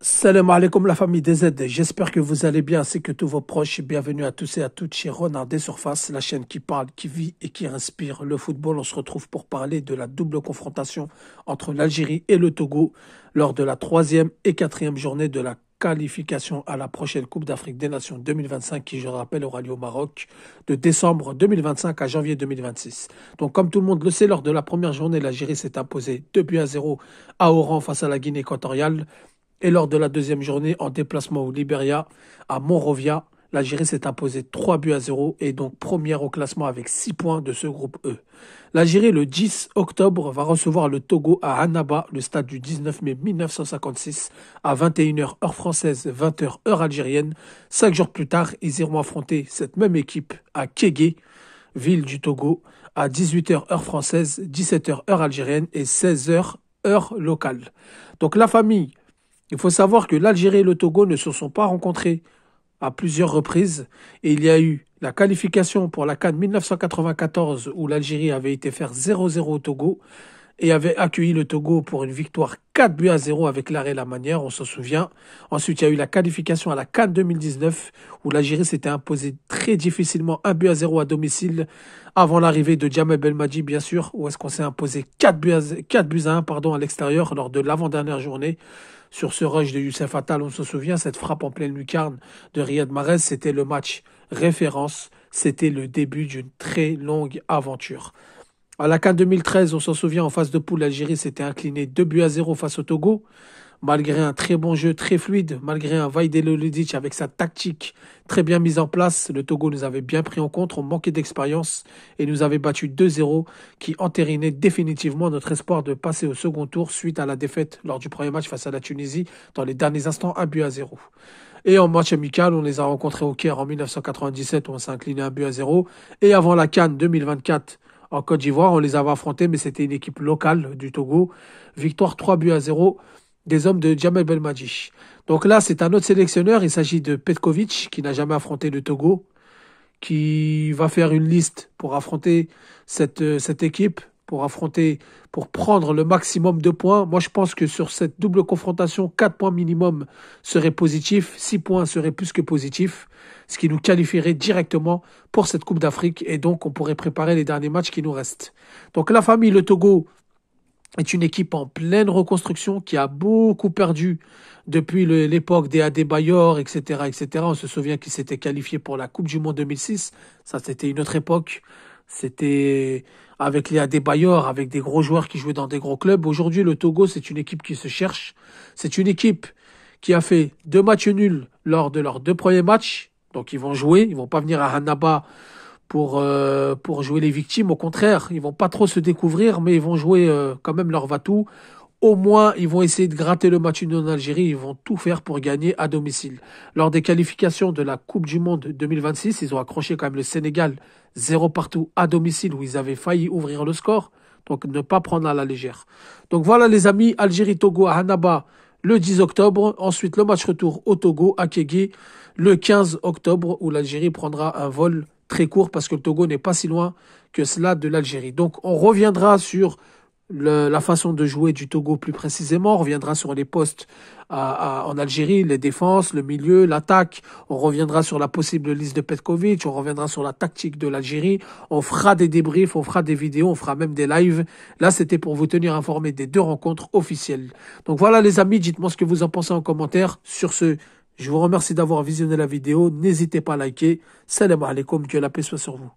Salam alaikum la famille des Z, j'espère que vous allez bien ainsi que tous vos proches. Bienvenue à tous et à toutes chez Renard des Surfaces, la chaîne qui parle, qui vit et qui inspire le football. On se retrouve pour parler de la double confrontation entre l'Algérie et le Togo lors de la troisième et quatrième journée de la qualification à la prochaine Coupe d'Afrique des Nations 2025 qui, je rappelle, aura lieu au Maroc de décembre 2025 à janvier 2026. Donc comme tout le monde le sait, lors de la première journée, l'Algérie s'est imposée 2-0 à Oran face à la Guinée équatoriale. Et lors de la deuxième journée, en déplacement au Liberia, à Monrovia, l'Algérie s'est imposée 3-0 et donc première au classement avec 6 points de ce groupe E. L'Algérie, le 10 octobre, va recevoir le Togo à Annaba, le stade du 19 mai 1956, à 21h heure française, 20h heure algérienne. 5 jours plus tard, ils iront affronter cette même équipe à Kégué, ville du Togo, à 18h heure française, 17h heure algérienne et 16h heure locale. Donc la famille... Il faut savoir que l'Algérie et le Togo ne se sont pas rencontrés à plusieurs reprises et il y a eu la qualification pour la CAN 1994 où l'Algérie avait été faire 0-0 au Togo et avait accueilli le Togo pour une victoire 4-0 avec l'arrêt La Manière, on s'en souvient. Ensuite, il y a eu la qualification à la CAN 2019 où l'Algérie s'était imposée très difficilement 1-0 à domicile avant l'arrivée de Djamel Belmadi, bien sûr, où est-ce qu'on s'est imposé 4-1 à l'extérieur lors de l'avant-dernière journée. Sur ce rush de Youssef Attal, on se souvient, cette frappe en pleine lucarne de Riyad Mahrez, c'était le match référence, c'était le début d'une très longue aventure. À la CAN 2013, on s'en souvient, en phase de poule, l'Algérie s'était inclinée 2-0 face au Togo. Malgré un très bon jeu, très fluide, malgré un Vaïd Ludic avec sa tactique très bien mise en place, le Togo nous avait bien pris en compte, on manquait d'expérience et nous avait battu 2-0 qui entérinait définitivement notre espoir de passer au second tour suite à la défaite lors du premier match face à la Tunisie dans les derniers instants 1-0. Et en match amical, on les a rencontrés au Caire en 1997 où on s'est incliné 1-0. Et avant la CAN 2024 en Côte d'Ivoire, on les avait affrontés mais c'était une équipe locale du Togo. Victoire 3-0 des hommes de Djamel Belmadi. Donc là, c'est un autre sélectionneur. Il s'agit de Petkovic, qui n'a jamais affronté le Togo, qui va faire une liste pour affronter cette équipe, pour prendre le maximum de points. Moi, je pense que sur cette double confrontation, 4 points minimum seraient positifs, 6 points seraient plus que positifs, ce qui nous qualifierait directement pour cette Coupe d'Afrique. Et donc, on pourrait préparer les derniers matchs qui nous restent. Donc la famille, le Togo, est une équipe en pleine reconstruction qui a beaucoup perdu depuis l'époque des Adebayor, etc., etc. On se souvient qu'ils s'étaient qualifiés pour la Coupe du Monde 2006. Ça, c'était une autre époque. C'était avec les Adebayor, avec des gros joueurs qui jouaient dans des gros clubs. Aujourd'hui, le Togo, c'est une équipe qui se cherche. C'est une équipe qui a fait 2 matchs nuls lors de leurs 2 premiers matchs. Donc, ils vont jouer. Ils vont pas venir à Annaba pour jouer les victimes. Au contraire, ils vont pas trop se découvrir, mais ils vont jouer quand même leur va-tout. Au moins, ils vont essayer de gratter le match nul en Algérie. Ils vont tout faire pour gagner à domicile. Lors des qualifications de la Coupe du Monde 2026, ils ont accroché quand même le Sénégal 0 partout à domicile où ils avaient failli ouvrir le score. Donc, ne pas prendre à la légère. Donc voilà les amis, Algérie-Togo à Annaba le 10 octobre. Ensuite, le match retour au Togo à Kégué le 15 octobre où l'Algérie prendra un vol très court parce que le Togo n'est pas si loin que cela de l'Algérie. Donc on reviendra sur la façon de jouer du Togo plus précisément, on reviendra sur les postes en Algérie, les défenses, le milieu, l'attaque, on reviendra sur la possible liste de Petkovic, on reviendra sur la tactique de l'Algérie, on fera des débriefs, on fera des vidéos, on fera même des lives. Là, c'était pour vous tenir informé des 2 rencontres officielles. Donc voilà les amis, dites-moi ce que vous en pensez en commentaire. Sur ce, je vous remercie d'avoir visionné la vidéo. N'hésitez pas à liker. Salam alaikum, que la paix soit sur vous.